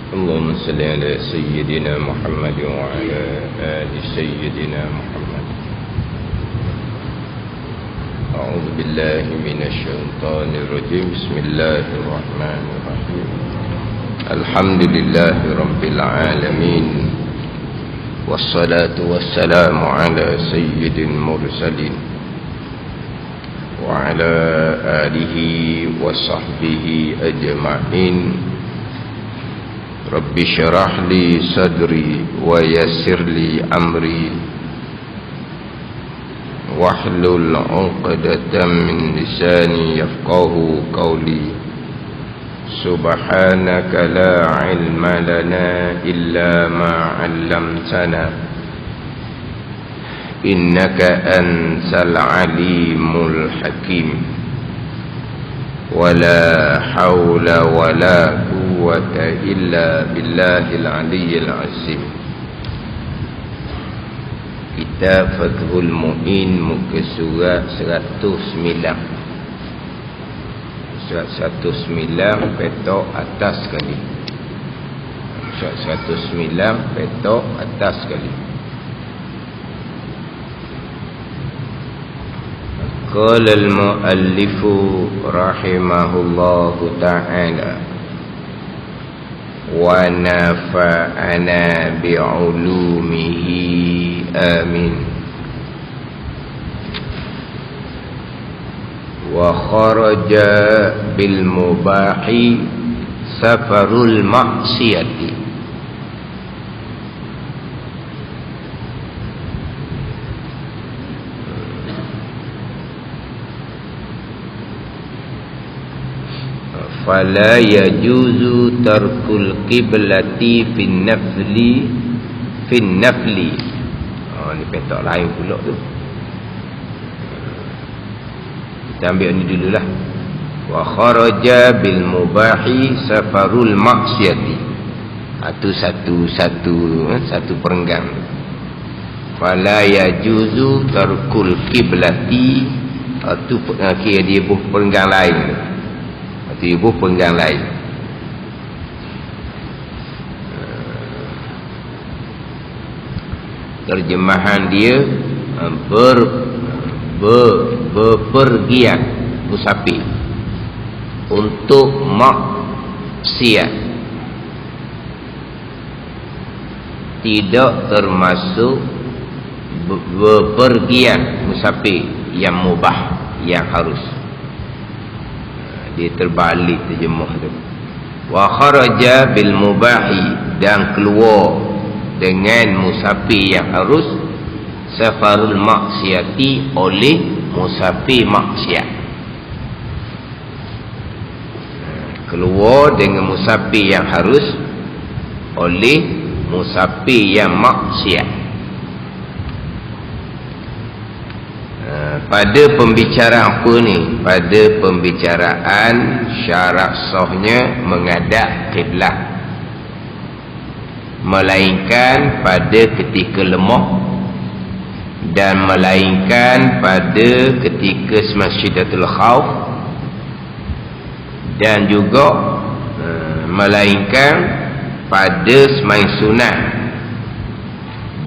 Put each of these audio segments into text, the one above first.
اللهم صل على سيدنا محمد وعلى آل سيدنا محمد. أعوذ بالله من الشيطان الرجيم. بسم الله الرحمن الرحيم. الحمد لله رب العالمين، والصلاة والسلام على سيد المرسلين وعلى آله وصحبه أجمعين. رب اشرح لي صدري ويسر لي أمري واحلل عقدة من لساني يفقه قولي. سبحانك لا علم لنا إلا ما علمتنا إنك أنت العليم الحكيم. ولا حول ولا قوة إلا بالله العلي العظيم. Kitab Fathul Mu'in, muka surat 109. Surat 109 petok atas sekali. Surat 109 petok atas sekali. Qala al-muallifu rahimahullahu ta'ala wa nafa'ana bi'ulumihi amin. Wa kharaja bil mubahi safarul maksiyati. Fala yajuzu tarkul qiblati fin nafli. Ni petak lain pula tu. Kita ambil ni dululah. Wa kharaja bil mubahi safarul maksiyati. Itu satu perenggan. Fala yajuzu tarkul qiblati. Itu kira dia buh perenggan lain. Ibu penggang lain. Terjemahan dia bepergian musafir untuk maksiat tidak termasuk bepergian musafir yang mubah, yang harus. Dia terbalik terjemah tu. Wa kharaja bil mubahi, dan keluar dengan musafir yang harus, safarul maksiati, oleh musafir maksiat. Keluar dengan musafir yang harus oleh musafir yang maksiat. Pada pembicaraan apa ni? Pada pembicaraan syarat sahnya menghadap kiblat, melainkan pada ketika lemah, dan melainkan pada ketika Masjidatul Khauf, dan juga melainkan pada semain sunat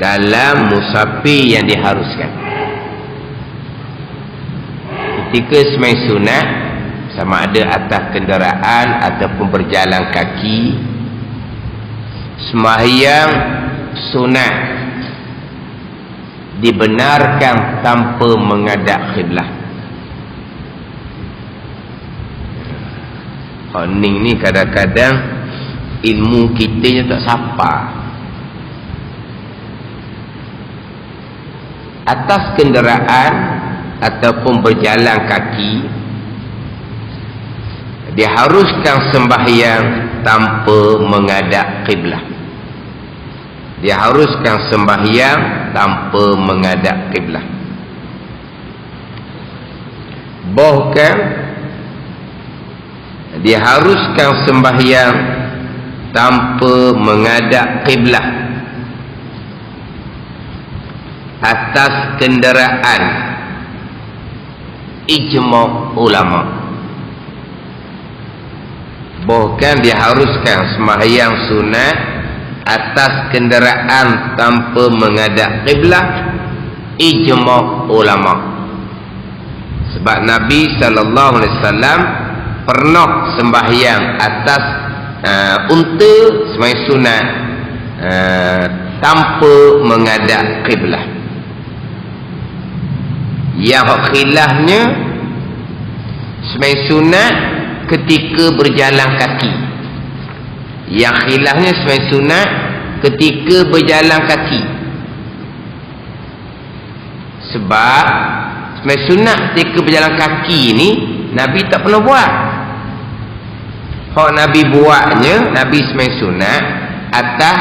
dalam musafir yang diharuskan. Ketika semain sunat, sama ada atas kenderaan ataupun berjalan kaki, sembahyang sunat dibenarkan tanpa menghadap kiblat. Hening ni kadang-kadang ilmu kita tak sapa. Atas kenderaan ataupun berjalan kaki diharuskan sembahyang tanpa menghadap kiblat. Diharuskan sembahyang tanpa menghadap kiblat. Bahkan diharuskan sembahyang tanpa menghadap kiblat atas kenderaan, ijma' ulama. bahkan diharuskan sembahyang sunat atas kenderaan tanpa menghadap kiblat, ijma' ulama. Sebab Nabi sallallahu alaihi wasallam pernah sembahyang atas unta sembahyang sunat tanpa menghadap kiblat. Yang khilafnya sembahyang sunat ketika berjalan kaki. Yang khilafnya sembahyang sunat ketika berjalan kaki. Sebab sembahyang sunat ketika berjalan kaki ni Nabi tak pernah buat. Hak Nabi buatnya, Nabi sembahyang sunat atas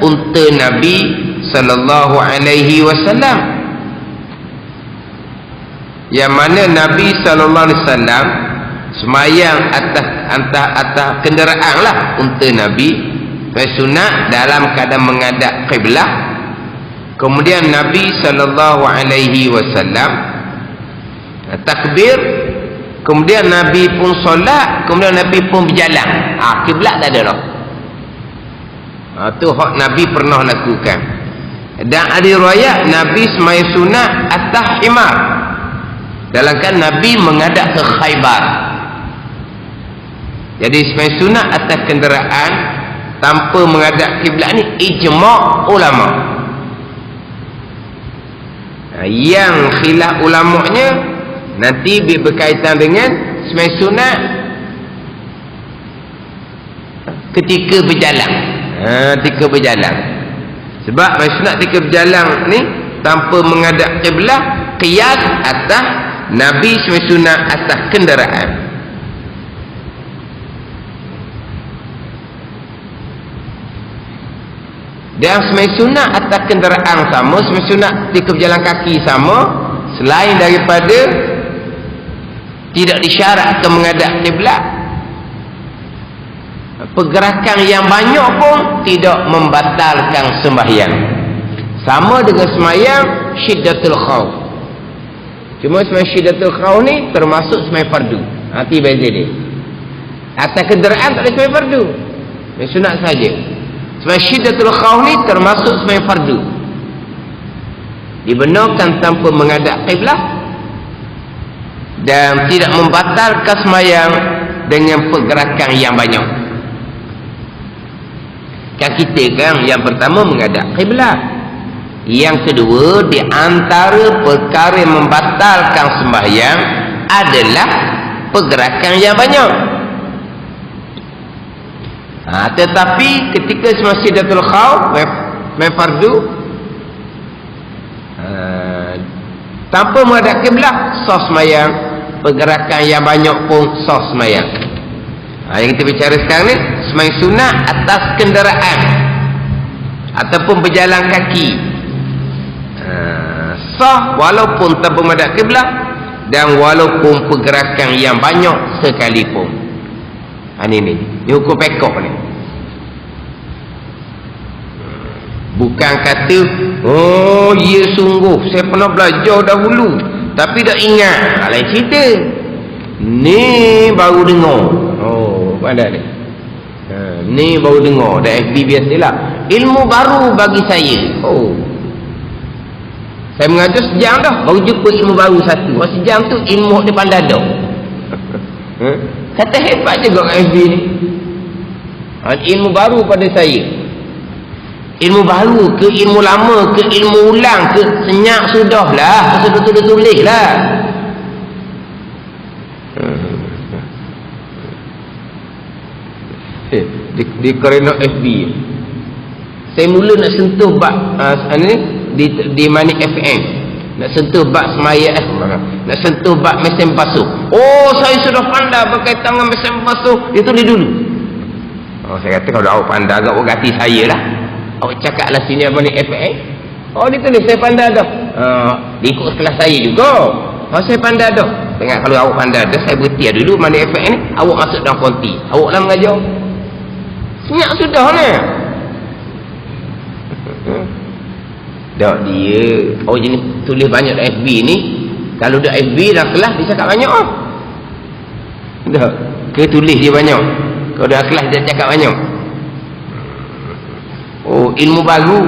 unta Nabi sallallahu alaihi wasallam. Yang mana Nabi sallallahu alaihi wasallam sembahyang atas kenderaan lah unta Nabi sembahyang sunat dalam keadaan menghadap kiblat. Kemudian Nabi sallallahu alaihi wasallam takbir, kemudian Nabi pun solat, kemudian Nabi pun berjalan. Kiblat tak ada dah. Tu hak Nabi pernah lakukan. Dan ada riwayat Nabi sembahyang sunat atas himar dalam kan Nabi menghadap ke Khaybar. Jadi sembahyang sunat atas kenderaan tanpa menghadap kiblat ni ijma' ulama. Yang khilaf ulamanya nanti berkaitan dengan sembahyang sunat ketika berjalan. Ketika berjalan. Sebab sembahyang sunat ketika berjalan ni tanpa menghadap kiblat, qiyas atas Nabi sembahyang sunat atas kenderaan. Dan sembahyang sunat atas kenderaan sama, sembahyang sunat ketika berjalan kaki sama, selain daripada tidak disyaratkan menghadap kiblat, pergerakan yang banyak pun tidak membatalkan sembahyang. Sama dengan sembahyang syiddatul khauf. Cuma sembahyang syiddatul khauf ni termasuk sembahyang fardu. Nanti beza dia. Atas kenderaan tak ada sembahyang fardu, sembahyang sunat saja. Sembahyang syiddatul khauf ni termasuk sembahyang fardu, dibenarkan tanpa menghadap kiblat dan tidak membatalkan sembahyang dengan pergerakan yang banyak. Kan kita kan yang pertama menghadap kiblat, yang kedua di antara perkara yang membatalkan sembahyang adalah pergerakan yang banyak. Tetapi ketika sembahyang syiddatul khauf sembahyang fardu tanpa menghadap kiblat sah sembahyang, pergerakan yang banyak pun sah sembahyang. Yang kita bicara sekarang ni sembahyang sunat atas kenderaan ataupun berjalan kaki, sah walaupun tanpa menghadap kiblat dan walaupun pergerakan yang banyak sekalipun. Ini hukum pekok ni. Bukan kata oh ya sungguh saya pernah belajar dahulu tapi tak ingat. Lain cerita. Ni baru dengar. Oh pandai ni. Ni baru dengar. Dah FB biasalah. Ilmu baru bagi saya. Oh, saya mengajar sejam dah baru jumpa ilmu baru satu. Sejam tu ilmu dia pandai dah. Kata hebat juga FB ni. Ilmu baru pada saya. Ilmu baru ke ilmu lama ke ilmu ulang ke senyap sudah lah. Sudah tulis lah. Di kerana FB saya mula nak sentuh bab di Mani FM, nak sentuh bab semaya, nak sentuh bab mesin basuh. Oh saya sudah pandai berkaitan dengan mesin basuh. Itu dia dulu. Oh saya kata kalau awak pandai agak berganti saya lah. Awak cakaplah sini apa ni FM. Oh dia tulis saya pandai dah. Dia ikut kelas saya juga. Oh saya pandai dah. Tengok kalau awak pandai dah, saya berhenti dulu Mani FM ni. Awak masuk dalam konti. Awak lah mengajar. Senyap sudah ni. Tak dia. Oh jenis tulis banyak FB ni. Kalau dah FB dah kelas dia cakap banyak. Tak. Ke tulis dia banyak. Kalau dah kelas dia cakap banyak. Oh, ilmu baru.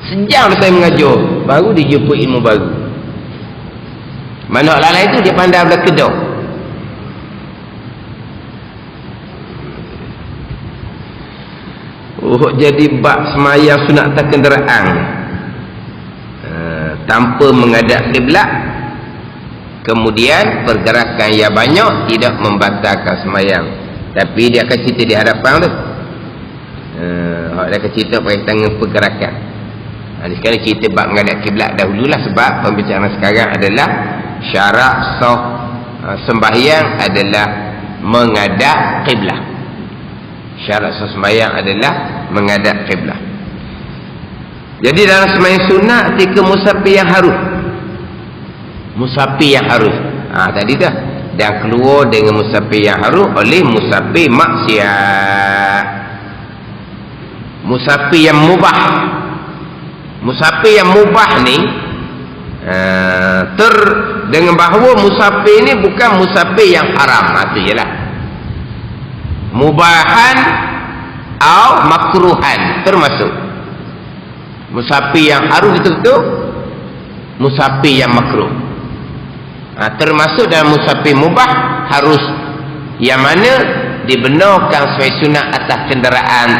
Sejam saya mengajar, baru dia jumpa ilmu baru. Mana orang lain tu dia pandai belah kedah. Oh, jadi bab semayang sunat atas kenderaan tanpa menghadap kiblat, kemudian pergerakan yang banyak tidak membatalkan semayang, tapi dia akan cerita di hadapan tu. Dia akan cerita berkaitan dengan pergerakan. Sekarang cerita bab menghadap kiblat dahululah, sebab pembicaraan sekarang adalah syarat sah sembahyang adalah menghadap kiblat. Syarat sah sembahyang adalah menghadap kiblat. Jadi dalam sembahyang sunat ketika musafir yang harus, musafir yang harus, tadi dah, dan keluar dengan musafir yang harus oleh musafir maksiat. Musafir yang mubah, musafir yang mubah ni dengan bahawa musafir ni bukan musafir yang haram. Itu jelah mubahan atau makruhan termasuk. Musafir yang harus itu musafir yang makruh. Termasuk dalam musafir mubah harus, yang mana dibenarkan sebagai sunat atas kenderaan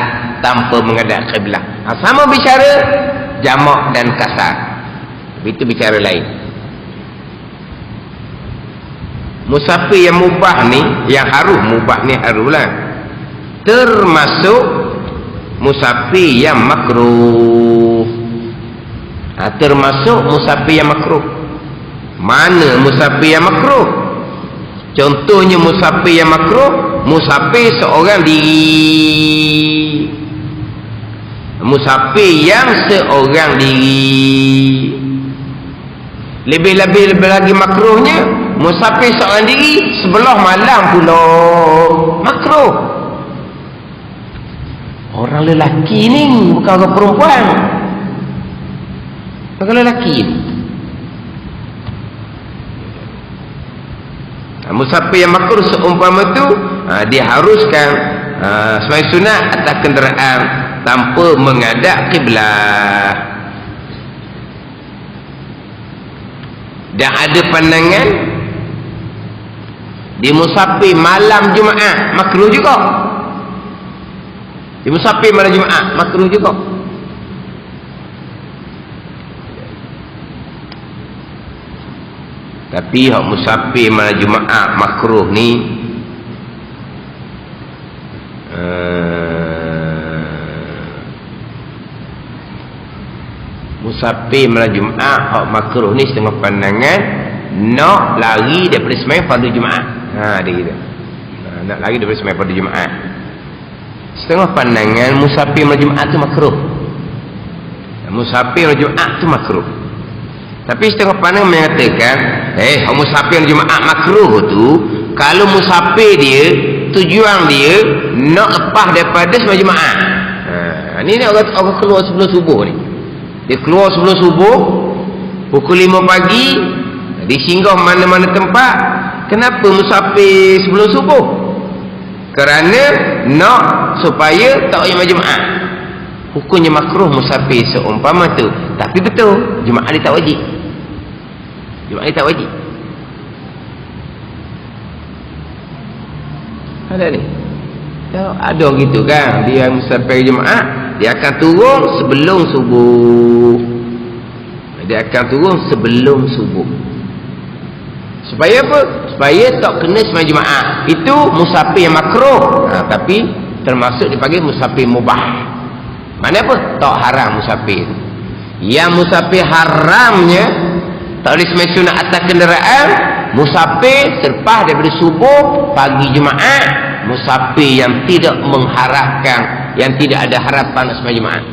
tanpa menghadap kiblat. Sama bicara jamak dan kasar, itu bicara lain. Musafir yang mubah ni, yang harus, mubah ni haruslah, termasuk musafir yang makruh. Termasuk musafir yang makruh. Mana musafir yang makruh? Contohnya musafir yang makruh, musafir seorang diri. Musafir yang seorang diri. Lebih-lebih lagi makruhnya musafir seorang diri sebelah malam pula. Makruh. Orang lelaki ni, bukan orang perempuan. Orang lelaki ni. Musafir yang makruh seumpama tu, dia haruskan sebagai sunat atas kenderaan tanpa menghadap kiblat. Dan ada pandangan di musafir malam Jumaat makruh juga. Di musafir malam Jumaat makruh juga. Tapi hak musafir malam Jumaat makruh ni musafir malam Jumaat hak makruh ni setengah pandangan nak lari daripada sembahyang fardu Jumaat. Dia kata nak lari daripada sembahyang fardu Jumaat. Setengah pandangan musafir malam Jumaat tu makruh. Musafir malam Jumaat tu makruh. Tapi setengah pandangan mengatakan musafir malam Jumaat makruh tu kalau musafir dia tujuan dia nak lepas daripada sembahyang Jumaat. Ni orang keluar sebelum subuh ni. Dia keluar sebelum subuh pukul 5 pagi, dia singgah mana-mana tempat. Kenapa musafir sebelum subuh? Kerana nak supaya tak payah Jumaat. Hukumnya makruh musafir seumpama tu. Tapi betul Jumaat dia tak wajib. Jumaat dia tak wajib. Ada ni. Ada gitu kan, dia musafir Jumaat dia akan turun sebelum subuh. Dia akan turun sebelum subuh. Supaya apa? Supaya tak kena sembahyang Jumaat. Itu musafir yang makruh. Tapi termasuk dipanggil musafir mubah. Mana apa? Tak haram musafir. Yang musafir haramnya tak boleh sembahyang sunat atas kenderaan. Musafir selepas daripada subuh pagi Jumaat, musafir yang tidak mengharapkan, yang tidak ada harapan nak sembahyang Jumaat.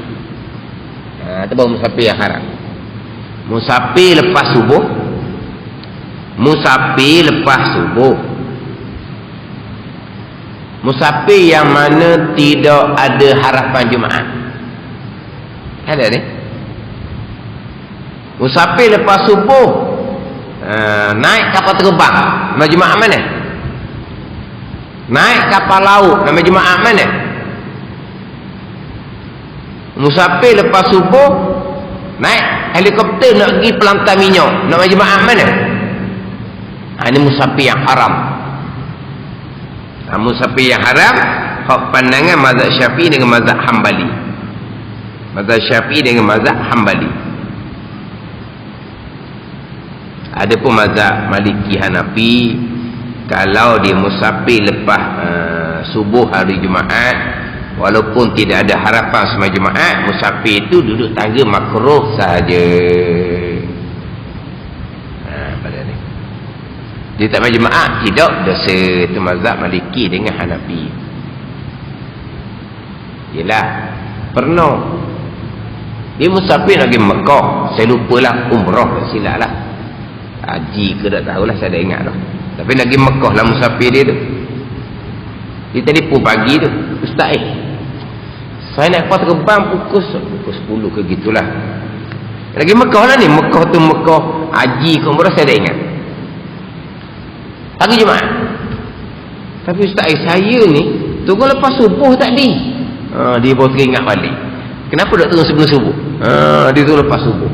Itu baru musafir yang haram. Musafir lepas subuh, musafir lepas subuh, musafir yang mana tidak ada harapan Jumaat. Ada ni. Musafir lepas subuh naik kapal terbang, Jumaat mana? naik kapal laut nama jemaah mana? Musafir lepas subuh naik helikopter nak pergi Pelantar Minyak nama jemaah mana? Ini musafir yang haram. Musafir yang haram hak pandangan mazhab Syafi'i dengan mazhab Hambali. Mazhab Syafi'i dengan mazhab Hambali. Adapun mazhab Maliki Hanafi, kalau dia musafir lepas subuh hari Jumaat, walaupun tidak ada harapan semua Jumaat, musafir itu duduk tangga makruh saja. Pada ni dia tak main Jumaat, tidak dosa. Itu mazhab Maliki dengan Hanafi. Yelah, pernah dia musafir lagi Mekah, saya lupalah umrah tak silap lah, haji ke tak tahulah, saya dah ingat dah. Tapi lagi Mekah lah musafir dia tu. Dia telefon pagi tu, Ustaz saya nak kuat terbang pukul 10 ke gitulah. Lagi Mekah lah ni, Mekah tu Mekah haji ke umrah saya dah ingat. Pagi Jumaat. Tapi Ustaz saya ni tunggu lepas subuh tadi. Dia baru teringat balik. Kenapa tak tunggu sebelum subuh? Dia tunggu lepas subuh.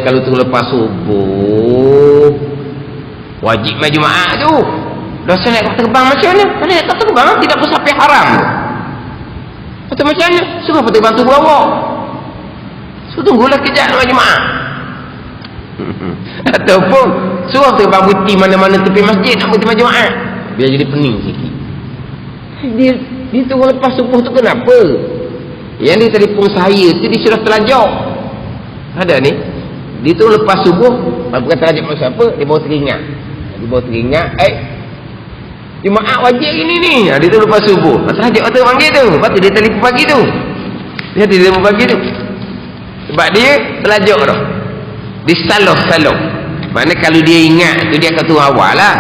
Kalau tunggu lepas subuh wajib main Jumaat tu. Dosa naik kapal terbang macam mana? Kalau naik kapal terbang tidak musafir haram. Atau macam mana? Suruh kapal terbang tunggu awak. Suruh tunggulah kejap nak main Jumaat. Ataupun suruh terbang buti mana-mana tepi masjid nak buti main Jumaat. Biar jadi pening sikit. Dia tunggu lepas subuh tu kenapa? Yang dia telefon saya tu dia sudah terlajak. Ada ni, dia tunggu lepas subuh, bukan terlajak maksud apa, dia baru teringat. Jumaat wajib ini ni. Dia tunggu lepas subuh. Terlajak waktu panggil tu. Lepas tu dia telefon pagi tu. Dia telefon pagi tu. Sebab dia terlajak dah. Dia salah. Mana kalau dia ingat tu dia akan turun awal lah.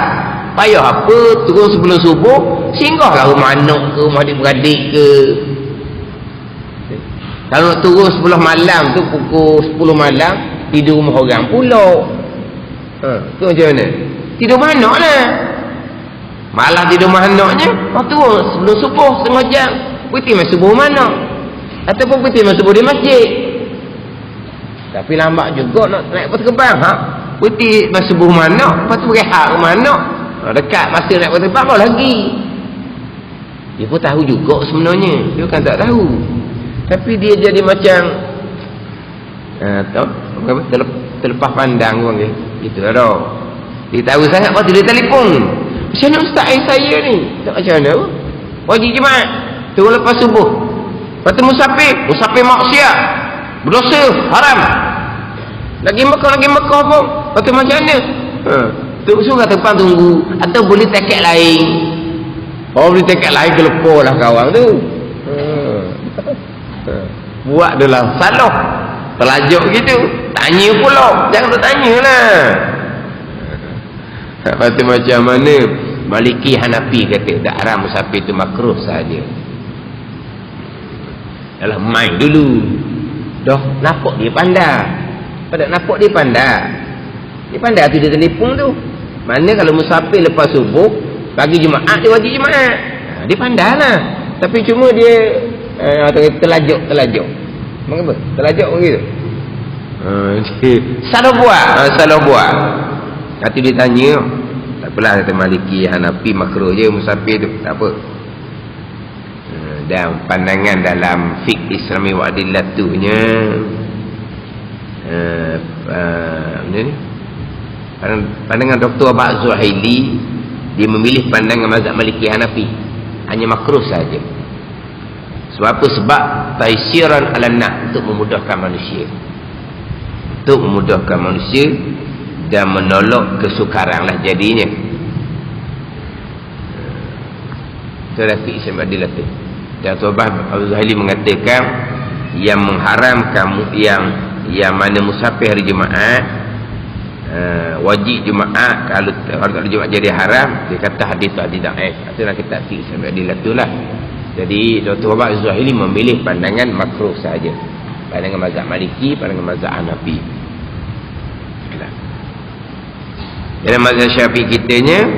Payah apa turun sebelum subuh, singgahlah rumah anak ke, rumah adik-beradik ke. Kalau nak turun 10 malam tu, pukul 10 malam tidur rumah orang pula. Tu macam mana? Tidur rumah anak lah. Malah tidur rumah anaknya, turun sebelum subuh setengah jam, putih masa subuh mana, ataupun putih masa subuh di masjid. Tapi lambat juga nak naik kapal terbang. Putih masa subuh mana, lepas tu berehat rumah anak. Dekat masa naik kapal terbang baru lagi. Dia pun tahu juga sebenarnya. Dia kan tak tahu. Tapi dia jadi macam terlepas pandang orang dia. Itulah dah. Dia tahu sangat, lepas tu dia telefon. Macam mana Ustaz saya ni? Tak macam mana? Wajib Jumaat. Tunggu lepas subuh. Lepas tu musafir maksiat. Berdosa, haram. Lagi Mekah pun. Lepas tu macam mana? Suruh tempat tunggu. Atau boleh tiket lain. Boleh tiket lain, kelepor lah kawan tu. Buat dia lah salah. Terlajuk gitu. Tanya pula. Jangan bertanya lah. Lepas tu macam mana? Maliki Hanafi kata tak haram musafir tu makruh saja. Dalam main dulu. Dah nampak dia pandai. Pada nampak dia pandai. Dia pandai tu dia telefon tu. Mana kalau musafir lepas subuh, pagi Jumaat dia wajib Jumaat. Dia pandai lah. Tapi cuma dia terlajuk. Mengapa? Terlajuk begitu. Salah buat. Nanti dia tanya, tak apalah kata Maliki Hanafi makruh je musafir tu, tak apa. Dan pandangan dalam fiqh Islami wa adillatunya pandangan Dr. Abad Zuhaili, dia memilih pandangan mazhab Maliki Hanafi, hanya makruh saja. Sebab apa? Sebab taisiran alanah, untuk memudahkan manusia, dan menolak kesukaran lah jadinya. Itulah fiqh Islami wa adillatuh. Dan Tuan Abu Zuhaili mengatakan yang mengharamkan yang mana musafir hari Jumaat, wajib Jumaat, kalau hari Jumaat jadi haram, dia kata hadis tu hadis dhaif. Itulah kita fiqh Islami wa adillatuh lah. Jadi Dr. Abu Zuhaili memilih pandangan makruh saja, pandangan mazhab Maliki, pandangan mazhab Hanafi. Dalam mazhab Syafi'i kitanya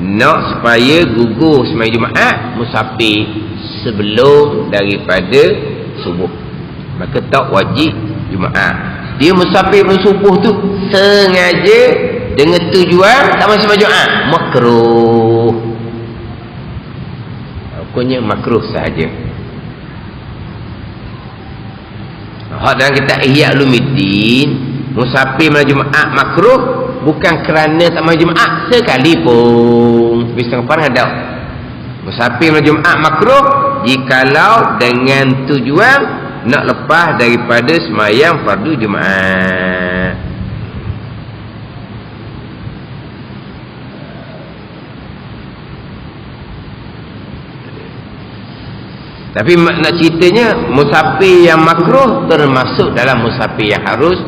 nak supaya gugur sembahyang Jumaat, musafir sebelum daripada subuh, maka tak wajib Jumaat. Dia musafir subuh tu sengaja dengan tujuan tak masuk sembahyang Jumaat, makruh. Hukumnya makruh sahaja. Hak dalam kitab Ihya Ulumuddin, musafir malam Jumaat makruh bukan kerana tak malam Jumaat sekalipun. Tapi setengah parang ada. Musafir malam Jumaat makruh jikalau dengan tujuan nak lepas daripada sembahyang fardu Jumaat. Tapi nak ceritanya, musafir yang makruh termasuk dalam musafir yang harus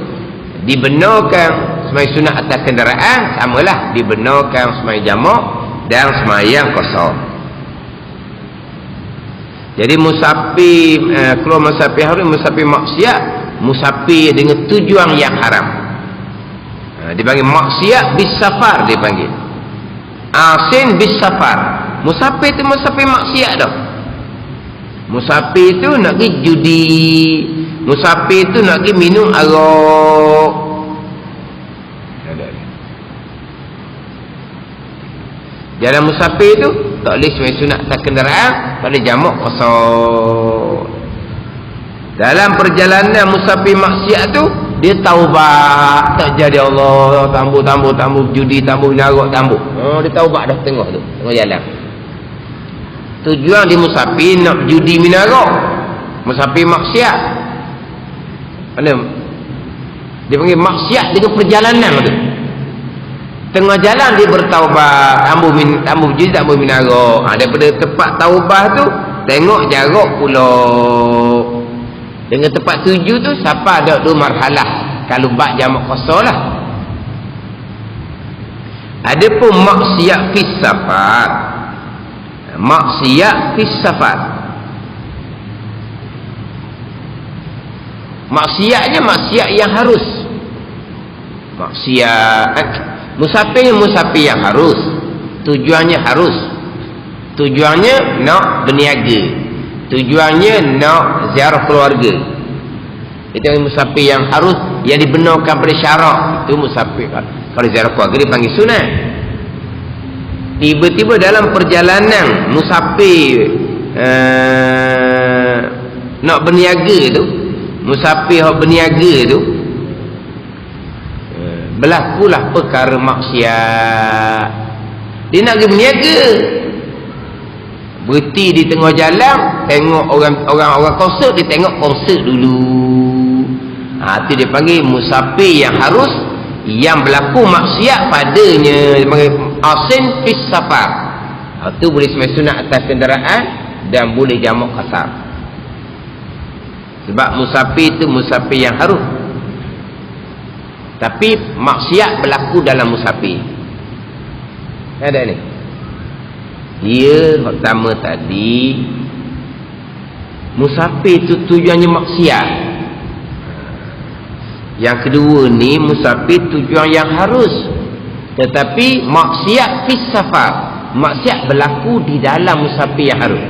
dibenarkan sembahyang sunat atas kenderaan, samalah dibenarkan sembahyang jamak dan sembahyang qasar. Jadi musafir keluar musafir harus, musafir maksiat, musafir dengan tujuan yang haram, dipanggil maksiat bis safar, dipanggil asin bis safar. Musafir tu musafir maksiat dah. Musafir tu nak pergi judi, musafir tu nak pergi minum arak. Jalan musafir tu tak boleh sembahyang sunat atas kenderaan, tak boleh jamak qasar. Dalam perjalanan musafir maksiat tu, dia taubat, tak jadi Allah, tambah judi, tambah arak, tambah. Dia taubat dah tengah tu, tengah jalan. Tujuan di musafir nak judi minarak, musafir maksiat. Mana dia panggil maksiat dengan perjalanan tu. Tengah jalan dia bertaubat, tambah judi, tambah minarak. Daripada tempat taubat tu tengok jarak pula dengan tempat tuju tu, siapa ada dua marhalah. Kalau bab jamak qasar lah. Adapun maksiat fi safar, maksiat fi safar, maksiatnya maksiat yang harus. Maksiat musafir yang harus, tujuannya harus, tujuannya nak berniaga, tujuannya nak ziarah keluarga. Itu yang musafir yang harus, yang dibenarkan pada syarak. Itu musafir. Kalau ziarah keluarga dipanggil sunat. Tiba-tiba dalam perjalanan musafir nak berniaga tu, musafir yang berniaga tu, berlakulah perkara maksiat. Dia nak pergi berniaga, berhenti di tengah jalan, tengok orang konsert, dia tengok konsert dulu. Itu dia panggil musafir yang harus, yang berlaku maksiat padanya, dia panggil asin fis safar. Itu boleh sembahyang sunat atas kenderaan dan boleh jamak qasar. Sebab musafir itu musafir yang harus, tapi maksiat berlaku dalam musafir. Ada ni. Dia pertama tadi, musafir itu tujuannya maksiat. Yang kedua ni, musafir tujuan yang harus, tetapi maksiat fi safar, maksiat berlaku di dalam musafir yang harus.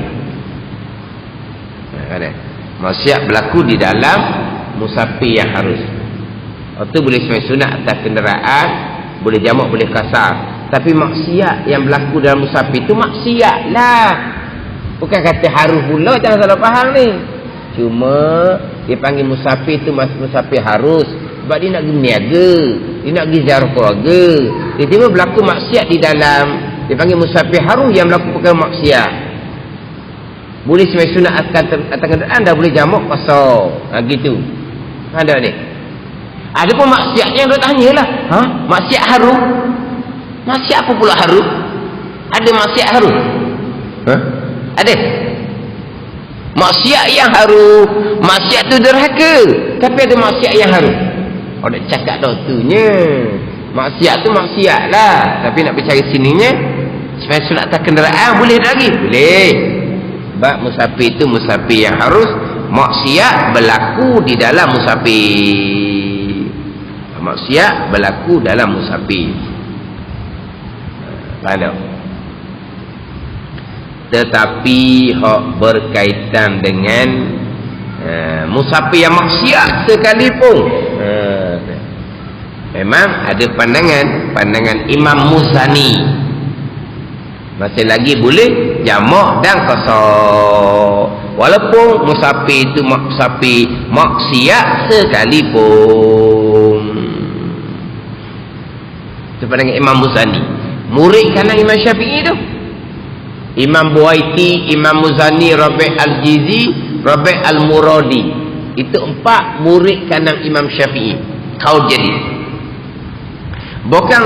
Maksiat berlaku di dalam musafir yang harus. Itu boleh sembahyang sunat atas kenderaan, boleh jamak, boleh qasar. Tapi maksiat yang berlaku dalam musafir itu maksiat lah, bukan kata harus pula, jangan salah faham ni. Cuma dia panggil musafir itu musafir harus sebab dia nak pergi berniaga, dia nak pergi ziarah keluarga. Dia tiba berlaku maksiat di dalam, dia panggil musafir harus yang berlaku perkara maksiat. Boleh sembahyang sunat atas kenderaan, dah boleh jamak qasar. Gitu. Ada ni. Ada pun maksiat yang dia tanyalah, maksiat harum. Maksiat apa pula harum? Ada maksiat harum? Ada. Maksiat yang harum, maksiat tu derhaka, tapi ada maksiat yang harum. Nak cakap doktornya, maksiat tu maksiat lah, tapi nak bercari sininya, sembahyang sunat atas kenderaan boleh lagi? Boleh. Sebab musafir itu musafir yang harus, maksiat berlaku di dalam musafir. Maksiat berlaku dalam musafir. Faham tak? tetapi hak berkaitan dengan musafir yang maksiat sekalipun, memang ada pandangan Imam Muzani masih lagi boleh jamak dan qasar, walaupun musafir itu musafir maksiat sekalipun. Itu pandangan Imam Muzani, murid kanan Imam Syafi'i tu. Imam Buaiti, Imam Muzani, Rabi' Al-Jizi, Rabi' Al-Muradi, itu 4 murid kanan Imam Syafi'i. Kau jadi bukan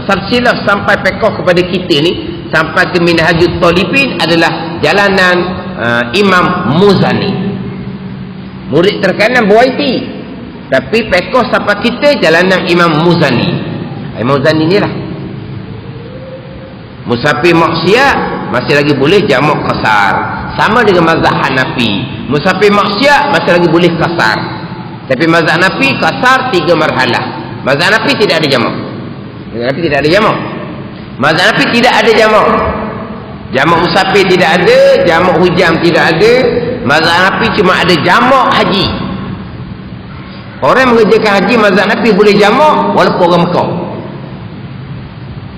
silsilah sampai pekoh kepada kita ni, sampai ke Minhajut Talibin adalah jalanan Imam Muzani, murid terkanan Buaiti, tapi pekoh sampai kita jalanan Imam Muzani. Imam Muzani ni lah musafir maksiat masih lagi boleh jamak qasar, sama dengan mazhab Hanafi. Musafir maksiat masih lagi boleh qasar, tapi mazhab Hanafi qasar 3 marhalah. Mazhab Hanafi tidak ada jamak. Mazhab Hanafi tidak ada jamak. Mazhab Hanafi tidak ada jamak. Jamak musafir tidak ada, jamak hujam tidak ada. Mazhab Hanafi cuma ada jamak haji. Orang yang mengerjakan haji mazhab Hanafi boleh jamak walaupun orang Mekah,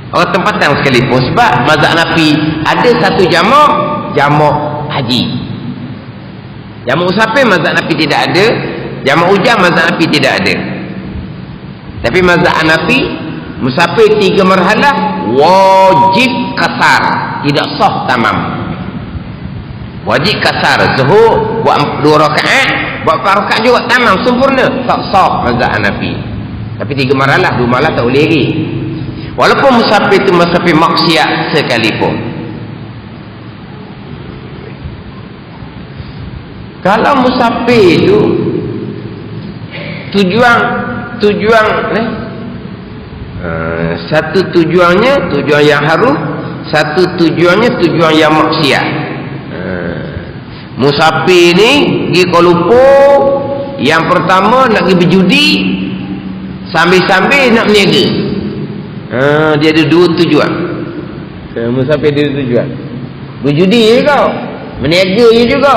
orang tempatan sekalipun, sebab mazhab Hanafi ada satu jamak haji. Jamak musafir mazhab Hanafi tidak ada, jamak hujam mazhab Hanafi tidak ada. Tapi mazhab Hanafi musafir 3 marhalah wajib qasar, tidak sah tamam. Wajib qasar, zuhur buat 2 rakaat, buat 4 rakaat juga tamam sempurna, tak sah mazhab Hanafi. Tapi 3 marhalah, 2 marhalah tak boleh lagi, walaupun musafir itu musafir maksiat sekalipun. Kalau musafir itu tujuan satu tujuannya tujuan yang harum, satu tujuannya tujuan yang maksiat. Musafir ni pergi Kuala Lumpur, yang pertama nak pergi berjudi, sambil-sambil nak berniaga. Dia ada 2 tujuan. Musafir ada 2 tujuan. Berjudi je kau, berniaga je juga.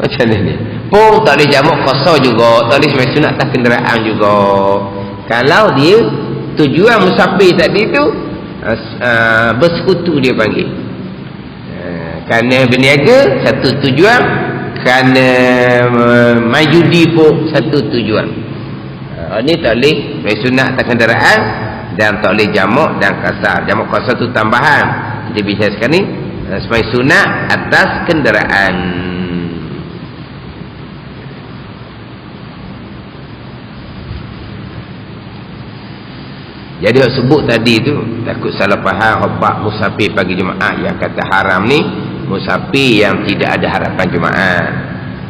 Macam ni pun tak boleh jamak qasar juga, tak boleh sembahyang sunat atas kenderaan juga. Kalau dia tujuan musafir tadi tu bersekutu, dia panggil. Kerana berniaga satu tujuan, kerana main judi pun satu tujuan. Ini tak boleh sembahyang sunat atas kenderaan, dan tak boleh jamak dan qasar. Jamak qasar tu tambahan. Kita bicara sekarang ni sembahyang sunat atas kenderaan. Jadi yang sebut tadi tu, takut salah faham bab musafir pagi Jumaat yang kata haram ni, musafir yang tidak ada harapan Jumaat.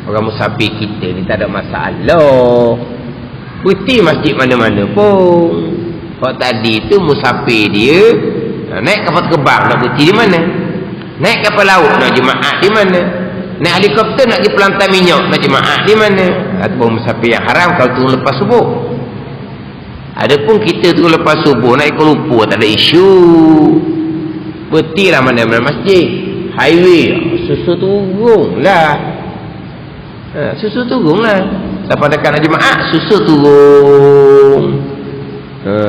Orang musafir kita ni tak ada masalah, putih masjid mana-mana pun. Kalau tadi tu musafir dia naik kapal terbang nak putih di mana, naik kapal laut nak Jumaat di mana, naik helikopter nak pergi pelantai minyak nak Jumaat di mana. Ataupun musafir yang haram kalau turun lepas subuh. Adapun kita tu lepas subuh nak ikut lupa, tak ada isu. Bertilah mana-mana masjid, highway, susu turun lah. Susu turun lah. Sampai dekat nak Jumaat, susu turun.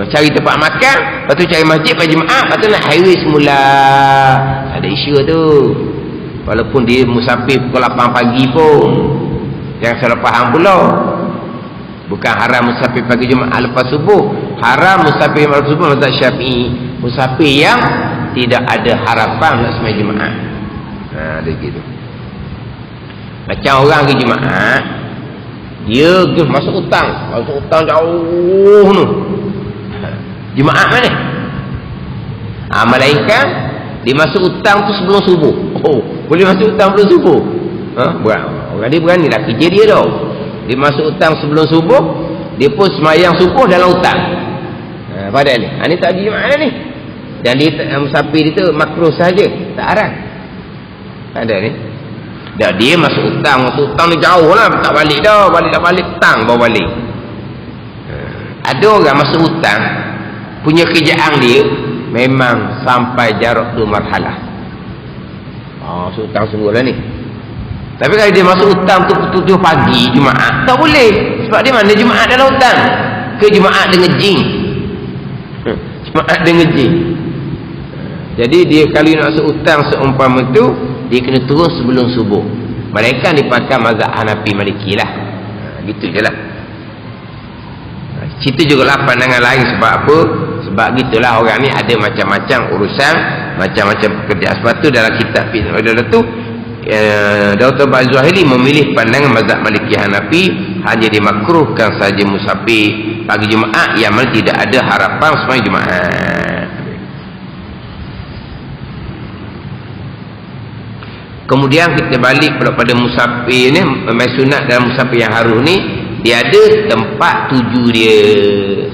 Cari tempat makan, lepas tu cari masjid pada Jumaat, lepas tu nak highway semula. Tak ada isu tu. Walaupun dia musafir pukul 8 pagi pun, jangan salah faham pula. Bukan haram musafir pagi Jumaat lepas subuh. Haram musafir lepas subuh mazhab Syafi'i, musafir yang tidak ada harapan nak sembahyang Jumaat. Ada gitu. Macam orang pergi Jumaat, dia masuk hutang jauh tu. Jumaat mana? Melainkan dia masuk hutang tu sebelum subuh. Boleh masuk hutang sebelum subuh. Orang dia berani lah kerja dia tau. Dia masuk hutang sebelum subuh, dia pun semayang subuh dalam hutang. Pada ni, ni tak pergi Jumaat ni. Dan dia musafir itu makruh saja, tak haram. Ada ni. Dan dia masuk hutang ni jauh lah, tak balik dah, balik hutang bawa balik. Ada orang masuk hutang, punya kerjaan dia memang sampai jarak 2 marhalah. Masuk hutang sungguh lah ni. Tapi kalau dia masuk hutang tu 7 pagi Jumaat, tak boleh. Sebab dia mana Jumaat dalam hutang? Ke Jumaat dengan jin. Jumaat dengan jin. Jadi dia kalau nak masuk hutang seumpama tu, dia kena turun sebelum subuh. Mereka dipakai mazhab Hanafi Maliki lah. Gitu je lah. Situ juga lah pandangan lain. Sebab apa? Sebab gitulah orang ni ada macam-macam urusan, macam-macam pekerjaan. Sebab tu dalam kitab Fiqh tu Dr. Ba'zuhili memilih pandangan mazhab Maliki Hanafi, hanya dimakruhkan saja musafir pagi Jumaat yang mana tidak ada harapan sembahyang Jumaat. Kemudian kita balik pada musafir ni, sunat dalam musafir yang haruh ni, dia ada tempat tuju dia.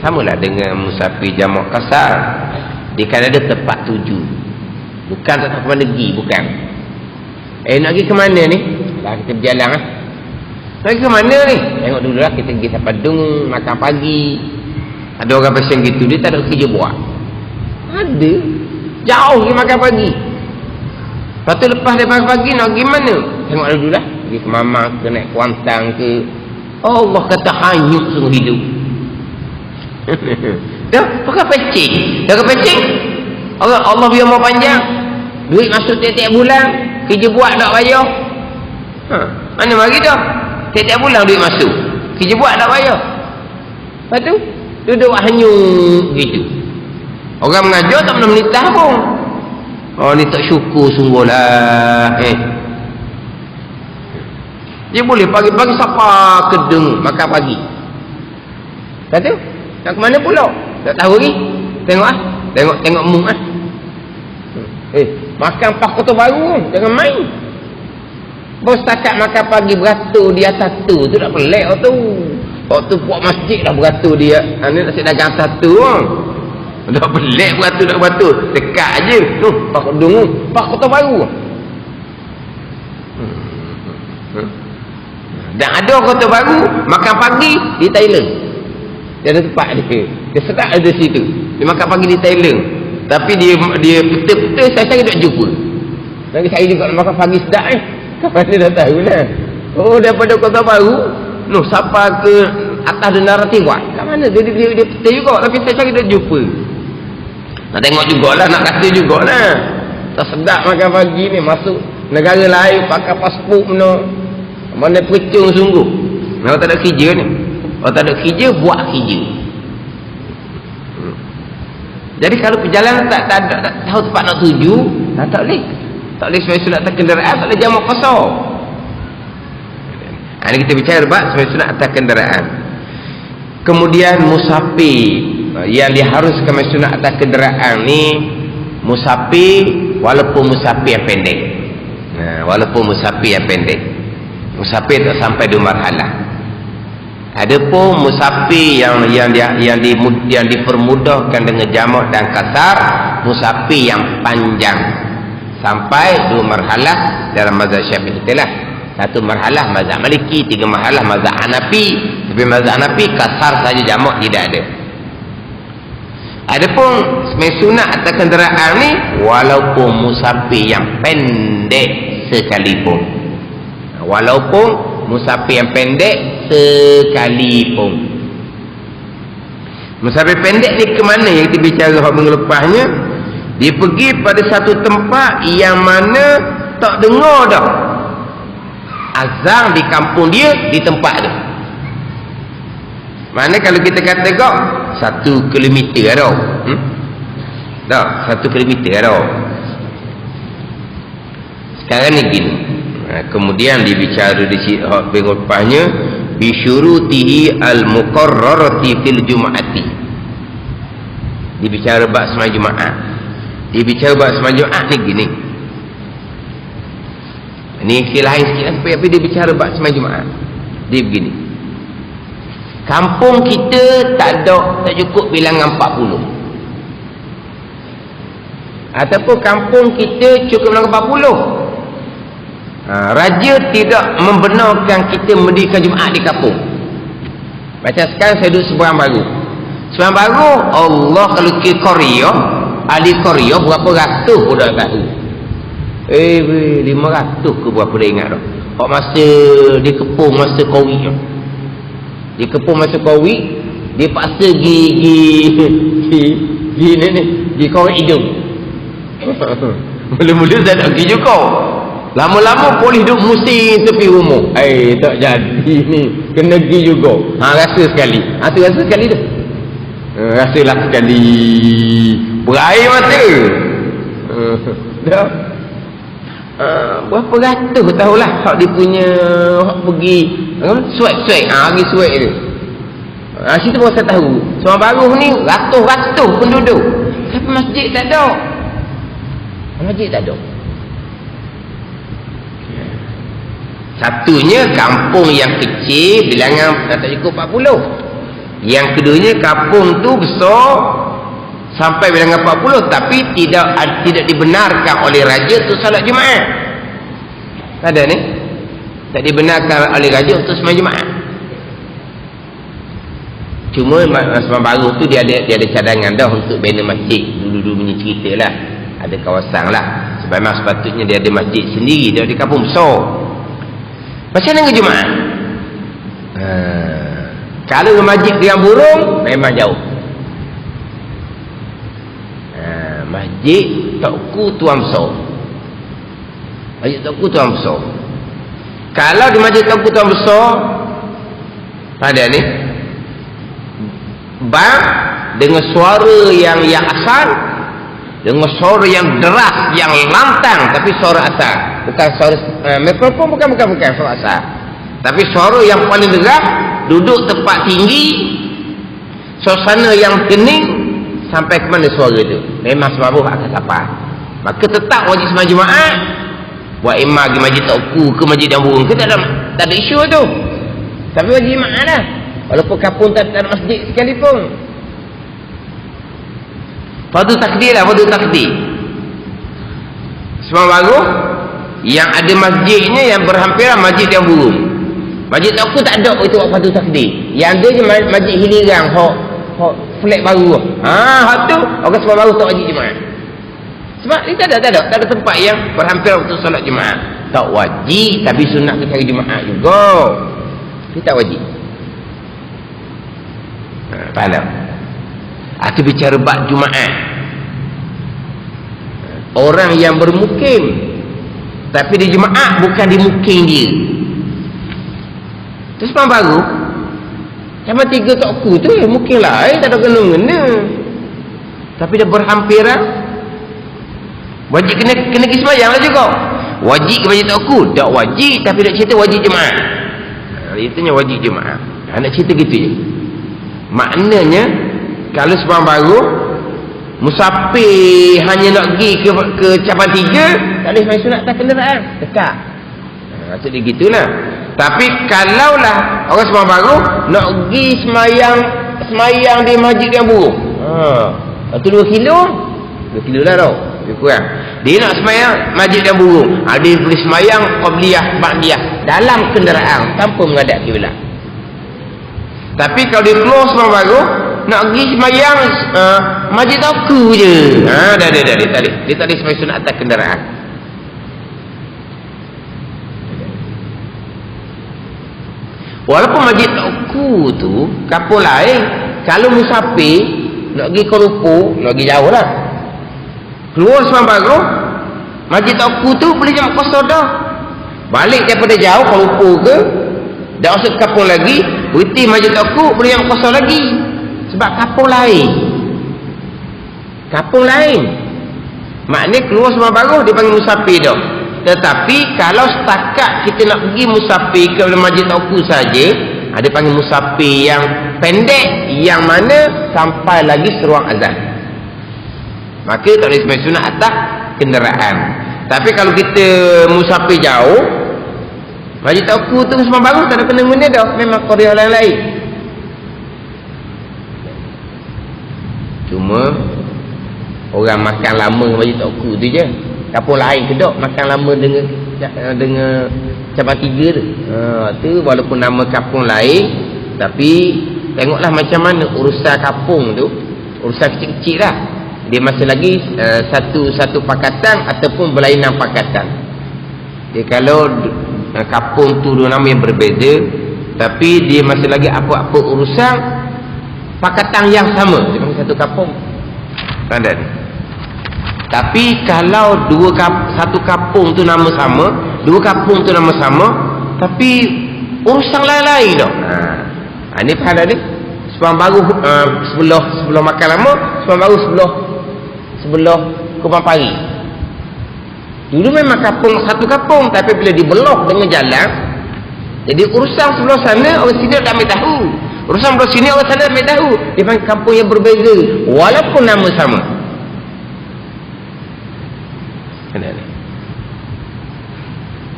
Samalah dengan musafir jamak kasar. Dia kan ada tempat tuju. Bukan tak tahu ke mana pergi, bukan. Nak pergi ke mana ni? Lah kita berjalan lah. Nak pergi ke mana ni? Tengok dulu lah, kita pergi Tapadung, makan pagi. Ada orang pasang gitu, dia tak ada kerja buat. Ada. Jauh pergi makan pagi. Lepas tu lepas dia makan pagi, nak pergi mana? Tengok dulu lah. Pergi ke Mamang, ke naik Kuantang ke. Allah kata hanyut sungguh hidup. Dah, pakai pecing. Dah ke pecing? Allah biar mau panjang. Duit masuk tiap-tiap bulan. Kerja buat tak bayar. Mana mari dah? Tiap-tiap bulan duit masuk. Kerja buat tak bayar. Lepas tu, duduk hanyut gitu. Orang mengajar tak pernah menitah pun. Oh, ni tak syukur sungguhlah. Dia boleh pagi-pagi siapa kedeng makan pagi. Lepas tu, nak ke mana pula? Tak tahu lagi. Tengok ah. Tengok mung ah. Makan pas Kota Baru, jangan main. Bos setakat makan pagi beratur di atas tu tak pelik tu. Waktu puak masjid dah beratur dia. Ni nak dagang satu. Dah pelik beratur. Dekat aje. Tu, Pak Kedung, Pak Kota Baru. Dan ada Kota Baru makan pagi di Thailand. Dia ada tempat dia. Dia sedap ada situ. Dia makan pagi di Thailand. Tapi dia peta-peta saya cari tak jumpa. Lagi saya juga nak makan pagi sedap Kapan dia dah tahu lah. Oh, daripada Kota Baru noh sampai ke atas Denara Tiwak. Kat mana dia peta juga tapi saya cari tak jumpa. Nak tengok jugalah, nak kata jugalah. Tak sedap makan pagi ni, masuk negara lain pakai pasport mana percung sungguh. Kalau tak ada kerja ni. Kalau tak ada kerja, buat kerja. Jadi kalau perjalanan tak tahu tempat nak tuju, tak boleh. Tak boleh sebagai sunat atas kenderaan, tak boleh jamak kosor. Ini kita bicara sebagai sunat atas kenderaan. Kemudian musafir yang diharuskan sebagai sunat atas kenderaan ni, musafir walaupun musafir yang pendek. Walaupun musafir yang pendek. Musafir tak sampai 2 marhalah. Adapun musafir yang dipermudahkan dengan jamak dan kasar, musafir yang panjang sampai 2 marhalah dalam mazhab Syafi'i itulah. 1 marhalah mazhab Maliki, 3 marhalah mazhab Hanafi. Tapi mazhab Hanafi kasar saja, jamak tidak ada. Adapun sunat atas kenderaan ni walaupun musafir yang pendek sekalipun. Walaupun musafir yang pendek sekalipun. Musafir pendek ni ke mana yang kita bicara minggu lepasnya? Dia pergi pada satu tempat yang mana tak dengar dah azan di kampung dia, di tempat tu. Mana kalau kita kata kau 1 kilometer dah. Dah 1 kilometer dah. Sekarang ni gini. Kemudian dibicara di minggu lepasnya bisyurutihi al-muqarrarati fil jum'ati. Dibicara bab sembahyang Jumaat. Dibicara bab sembahyang Jumaat ni gini. Ini lain sikit tapi dia bicara bab sembahyang Jumaat. Dia begini. Kampung kita tak cukup bilangan 40. Ataupun kampung kita cukup bilangan 40. Raja tidak membenarkan kita mendirikan Jumaat di kampung. Macam sekarang saya duduk Seberang Baru. Seberang Baru, Allah kalau ke Korea, ahli Korea berapa ratus pun dah tahu. 500 ke berapa dia ingat tu. Hak masa dikepung masa Covid tu. Dikepung masa Covid, dia paksa pergi korek hidung. Mula-mula tak nak pergi juga. Lama-lama polis duduk musing tepi rumah. Tak jadi ni. Kena pergi juga. Rasa sekali. Rasa sekali tu. Rasalah sekali. Berair mata. Dah. Berapa ratus tahulah hak dia punya hak pergi swag pergi swag tu. Situ baru saya tahu Semua Baru ni ratus-ratus penduduk, tapi masjid tak ada. Masjid tak ada. Satunya kampung yang kecil, bilangan tak cukup 40. Yang keduanya kampung tu besar sampai bilangan 40, tapi tidak dibenarkan oleh raja untuk salat Jumaat. Ada ni? Tak dibenarkan oleh raja untuk sembahyang Jumaat. Cuma Semua Baru tu dia ada cadangan dah untuk bina masjid. Dulu-dulu punya cerita lah, ada kawasan lah. Sebab memang sepatutnya dia ada masjid sendiri, dia di kampung besar. Macam mana ke Jumaat? Kalau masjid dengan burung, memang jauh. Masjid Tokku Tuan Besar. Masjid Tokku Tuan Besar. Kalau di Masjid Tokku Tuan Besar pada ni bang dengan suara yang asal, dengan suara yang deras, yang lantang, tapi suara asal, bukan suara mikrofon, bukan suara asal, tapi suara yang paling deras, duduk tempat tinggi, suasana yang hening. Sampai ke mana suara tu? Memang sebab akan sampai. Maka tetap wajib sembahyang Jumaat. Buat imam pergi masjid Tokku ke masjid yang burung ke, tak ada isu tu. Tapi wajib Jumaat lah. Walaupun kampung tak ada masjid sekalipun. Fardu takdir lah, fardu takdir. Semua Baru yang ada masjidnya yang berhampiran masjid yang burung. Masjid Tokku tak ada itu fardu takdir. Yang ada je masjid hiliran, flat baru. Hak tu orang Semua Baru tak wajib Jumaat. Sebab ni tak ada tempat yang berhampiran untuk solat Jumaat. Tak wajib, tapi sunat ke hari Jumaat juga. Dia tak wajib. Faham? Aku bicara bab Jumaat. Orang yang bermukim, tapi di Jumaat bukan di mukim dia. Terus Semua Baru sama 3 Tokku tu mungkin lain, tak ada kena-kena, tapi dia berhampiran. Wajib kena pergi sembahyang lah juga. Wajib ke Masjid Tokku? Tak wajib, tapi nak cerita wajib Jumaat. Itunya wajib Jumaat. Nak cerita gitu je. Maknanya kalau Semua Baru musafir hanya nak pergi ke Caban 3, tak boleh sembahyang sunat atas kenderaan, dekat. Maksud dia gitulah. Tapi kalaulah orang Semua Baru nak pergi semayang di masjid yang burung, itu 2 kilo lah tau, lebih kurang. Dia nak semayang masjid yang burung, dia boleh semayang qabliyah ba'diyah dalam kenderaan tanpa menghadap kiblat. Tapi kalau dia keluar Semua Baru nak pergi semayang masjid Tokku je, dia tak boleh semayang sunat atas kenderaan. Walaupun masjid Tokku tu kampung lain, kalau musafir nak pergi Kuala Lumpur, nak pergi jauh lah, keluar Semua Baru, masjid Tokku tu boleh jam kosong dah. Balik daripada jauh Kuala Lumpur ke, dah masuk kampung lagi, berhenti masjid Tokku, boleh jam kosong lagi. Sebab kampung lain. Maknanya keluar Semua Baru dia panggil musafir dah. Tetapi kalau setakat kita nak pergi musafir ke Masjid Tokku saja, ada panggil musafir yang pendek, yang mana sampai lagi seruang azan, maka tak boleh sembahyang sunat atas kenderaan. Tapi kalau kita musafir jauh, Masjid Tokku tu Semua Baru tak ada kena-mena dah, memang korea lain-lain. Cuma orang makan lama Masjid Tokku tu je. Kampung lain ke tak makan lama dengan Caban 3 tu. Tu walaupun nama kampung lain, tapi tengoklah macam mana urusan kampung tu, urusan kecil-kecil lah. dia masih lagi satu pakatan ataupun berlainan pakatan. Dia kalau kampung tu dua nama yang berbeza, tapi dia masih lagi apa-apa urusan pakatan yang sama, dia panggil satu kampung. Tanda ni. Tapi kalau satu kampung tu nama sama, dua kampung tu nama sama, tapi urusan lain-lain dah. Ini faham tak ni? Sebelum baru sebelum makan lama, sebelum baru sebelah Kupang Pari. Dulu memang satu kampung, tapi bila dibelah dengan jalan, jadi urusan sebelah sana orang sini tak ambil tahu, urusan sebelah sini orang sana ambil tahu. Dia panggil kampung yang berbeza walaupun nama sama.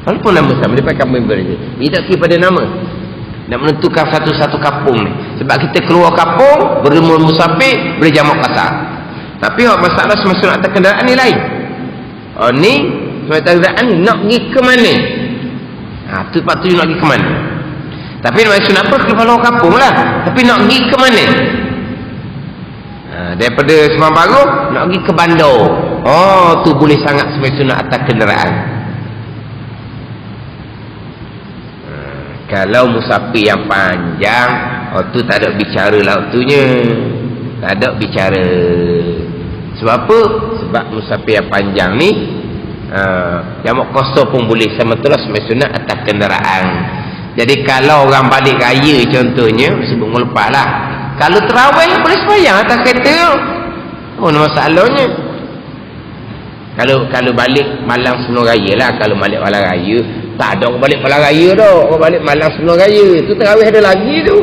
Walaupun nama sama, dia panggil kampung yang berbeza. Dia tak kira pada nama, nak menentukan satu-satu kampung ni. Sebab kita keluar kampung berumur musafir, boleh jamak kasar. Tapi masalah semasa atas kenderaan ni lain. Ni semasa kenderaan ni nak pergi ke mana? Tu tempat tu nak pergi ke mana? Tapi nak sunat apa keluar kampung lah. Tapi nak pergi ke mana? Daripada Semang Baru nak pergi ke bandar. Tu boleh sangat semasa sunat atas kenderaan. Kalau musafir yang panjang, tu tak ada bicara lah waktunya. Tak ada bicara. Sebab apa? Sebab musafir yang panjang ni jamak kosong pun boleh sama terus sunat atas kenderaan. Jadi kalau orang balik raya contohnya, sebut melepas lah, kalau terawih boleh sembahyang atas kereta. Masalahnya kalau balik malam sebelum raya lah. Kalau balik malam raya, tak ada orang balik malam raya dah, orang balik malam sebelum raya tu terawih ada lagi tu.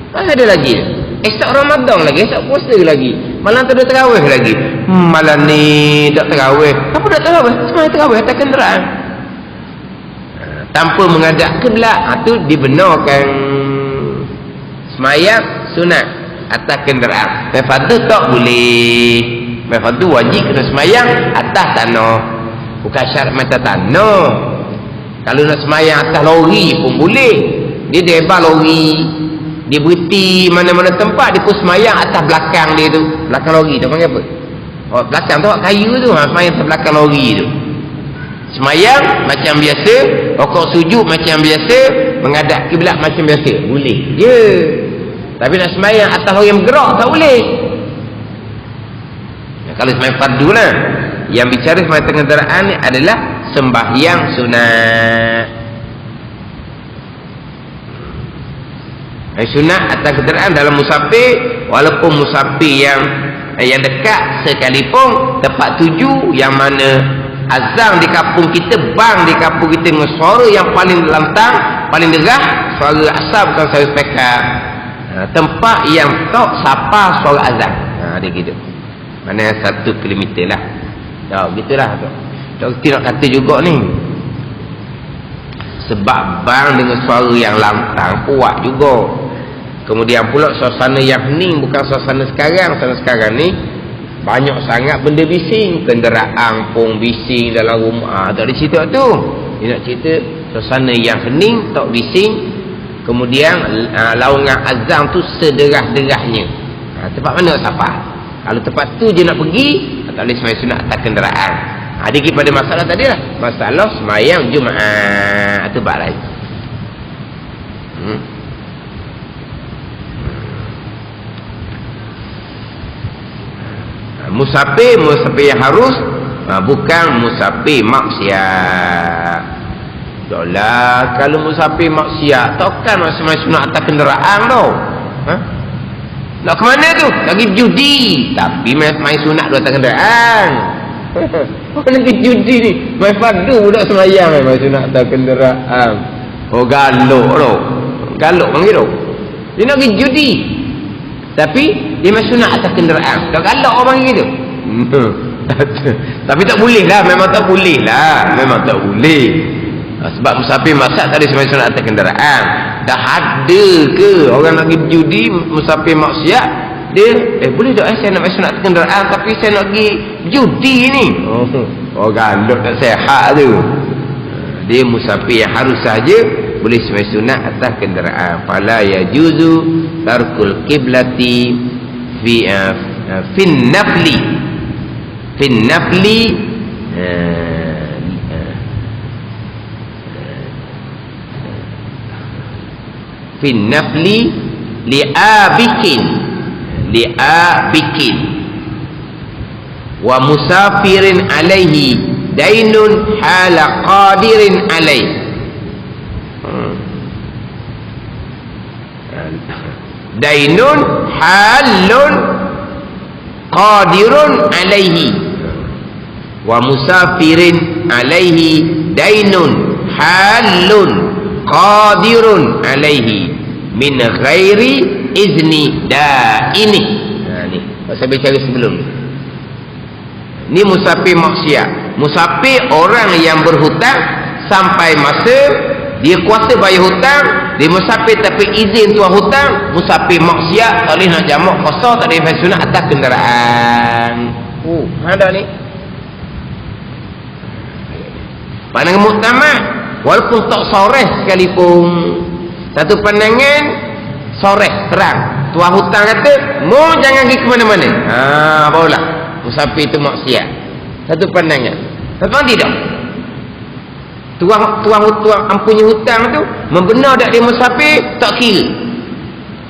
Ada lagi esok Ramadan lagi, esok puasa lagi, malam tu ada terawih lagi. Malam ni tak terawih. Apa tak terawih? Sebenarnya terawih atas kenderaan tanpa menghadap kiblat. Tu dibenarkan semayang sunat atas kenderaan. Fardu tak boleh. Fardu wajib kena semayang atas tanah, bukan syarat mata tanah. Kalau nak semayang atas lori pun boleh. Dia debar lori, dia berhenti mana-mana tempat, dia pun semayang atas belakang dia tu, belakang lori tu panggil apa? Belakang tu kayu tu, semayang atas belakang lori tu. Semayang macam biasa, rokok sujud macam biasa, menghadap kiblat macam biasa, boleh je. Tapi nak semayang atas lori yang bergerak tak boleh. Kalau semayang fardu lah. Yang bicara semayang kenderaan ni adalah sembahyang sunat. Sunat atas kenderaan dalam musafir, walaupun musafir yang dekat sekalipun, tempat tuju yang mana azan di kampung kita, bang di kampung kita dengan suara yang paling lantang, paling derah, suara asal bukan suara speaker. Tempat yang tak sapa suara azan. Dia gitu. Mana 1 kilometer lah. Gitulah tu. Tak nak kata juga ni. Sebab bang dengan suara yang lantang kuat juga. Kemudian pula suasana yang hening, bukan suasana sekarang. Suasana sekarang ni banyak sangat benda bising. Kenderaan pun bising dalam rumah. Tak ada cerita tu. Dia nak cerita suasana yang hening, tak bising. Kemudian laungan azam tu sederah-derahnya. Tempat mana siapa? Kalau tempat tu je nak pergi, tak boleh semayang sunat atas kenderaan. Ada pada masalah tadi lah, masalah semayang Jumaat tu bab lain. Musafir yang harus, bukan musafir maksiat. Taklah, kalau musafir maksiat takkan nak semayang sunat atas kenderaan tau. Nak ke mana tu? Nak pergi judi. Tapi main sunat dua atas kenderaan. Nak pergi judi ni, main fardu budak semayang main sunat atas kenderaan. Galuk tu. Galuk panggil tu. Dia nak pergi judi, tapi dia main sunat atas kenderaan. Tak galak orang panggil tu. Tapi tak boleh lah. Memang tak boleh lah. Memang tak boleh. Sebab musafir maksiat tak ada semayang sunat atas kenderaan. Dah ada ke orang nak pergi judi musafir maksiat, dia boleh tak saya nak main sunat atas kenderaan tapi saya nak pergi judi ni. Galak tak sihat tu. Dia musafir yang harus saja boleh semayang sunat atas kenderaan. Fala yajuzu tarkul qiblati fi fin nafli li'abikin wa musafirin alaihi dainun hala qadirin alaihi. Dainun halun qadirun alaihi wa musafirin alaihi dainun halun qadirun alaihi min ghairi izni daini. Ni saya bicara sebelum ni musafir maksiat. Musafir orang yang berhutang sampai masa dia kuasa bayar hutang, dia musafir tapi izin tuan hutang, musafir maksiat, tak boleh nak jamak qasar, tak boleh sunat atas kenderaan. Ada ni pandangan muktamad, walaupun tak soreh sekalipun, satu pandangan soreh terang. Tuan hutang kata mu jangan pergi ke mana-mana, barulah musafir itu maksiat. Satu pandangan. Tapi tidak, tuan ampunnya hutang tu membenar tak dia musafir, tak kira.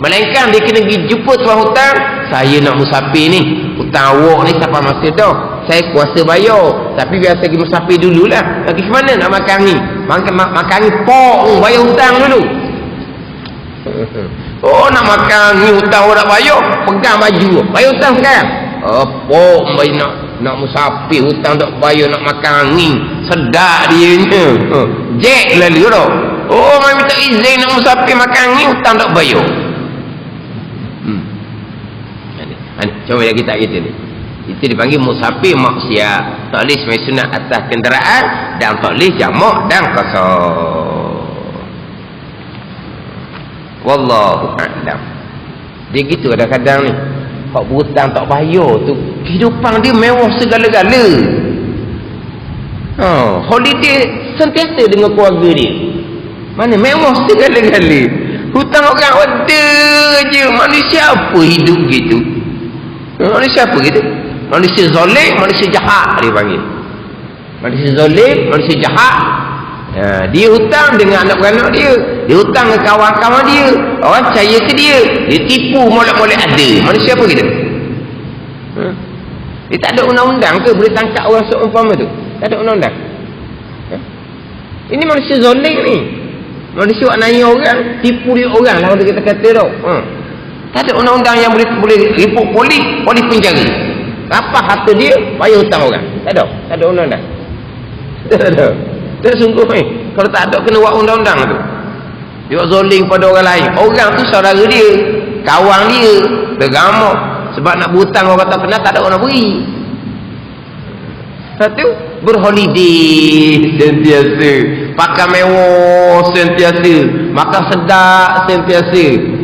Melainkan dia kena pergi jumpa tuan hutang, saya nak musafir ni, hutang awak ni sampai masa dah, saya kuasa bayar, tapi biasa pergi musafir dululah. Pergi ke mana nak makan ni? Makan ni pok, bayar hutang dulu. Nak makan ni hutang awak nak bayar, pegang baju, bayar hutang sekarang. Pok bayar nak musafir hutang tak bayar, nak makan angin sedap dia ni. Jack lalu dah. Mai minta izin nak musafir makan angin, hutang tak bayar. Coba yang kita ni, itu dipanggil musafir maksiat. Tak boleh semai sunat atas kenderaan dan tak boleh jamak dan qasar. Wallahu a'lam. Dia gitu kadang-kadang ni, hak berhutang tak bayar tu, kehidupan dia mewah segala-gala. Holiday sentiasa dengan keluarga dia, mana mewah segala-gala. Hutang orang ada je. Manusia apa hidup gitu? Manusia apa gitu? Manusia zalim, manusia jahat dia panggil. Manusia zalim, manusia jahat. Dia hutang dengan anak beranak dia, dia hutang dengan kawan-kawan dia, orang percaya ke dia tipu molek-molek ada. Manusia apa gitu? Dia tak ada undang-undang ke boleh tangkap orang seumpama tu? Tak ada undang-undang. Ini manusia zalim ni, manusia anaya orang, tipu dia orang lah kita kata tau. Tak ada undang-undang yang boleh report polis penjara. Apa harta dia bayar hutang orang? Tak ada undang-undang. Tak ada. Tak sungguh ni. Kalau tak ada kena buat undang-undang tu. Dia buat zoling pada orang lain. Orang tu saudara dia, kawan dia, derama. Sebab nak berhutang orang kata kena, tak ada orang nak beri. Satu, berholiday sentiasa, pakai mewah sentiasa, makan sedap sentiasa.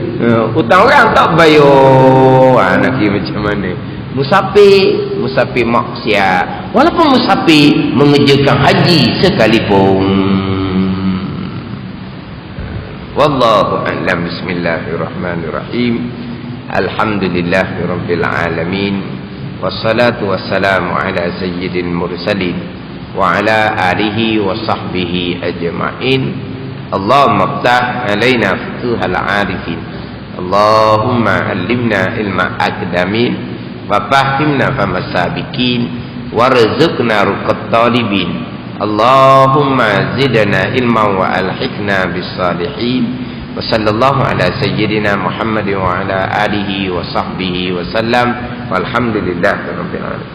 Hutang orang tak bayar. Nak kira macam mana? Musafir maksiat, walaupun musafir mengerjakan haji sekalipun. Wallahu a'lam. Bismillahirrahmanirrahim. Alhamdulillahirabbil alamin. Wassalatu wassalamu ala sayyidil mursalin wa ala alihi wa sahbihi ajma'in. Allahumma iftah alaina futuhal arifin. Allahumma allimna ilma akdamin wa fahimna fama sabiqin warzuqna ruqat talibin. Allahumma zidna ilman wa alhiqna bis salihin. Wa sallallahu ala sayyidina Muhammad wa ala alihi wa sahbihi wa sallam. Walhamdulillahirabbil alamin.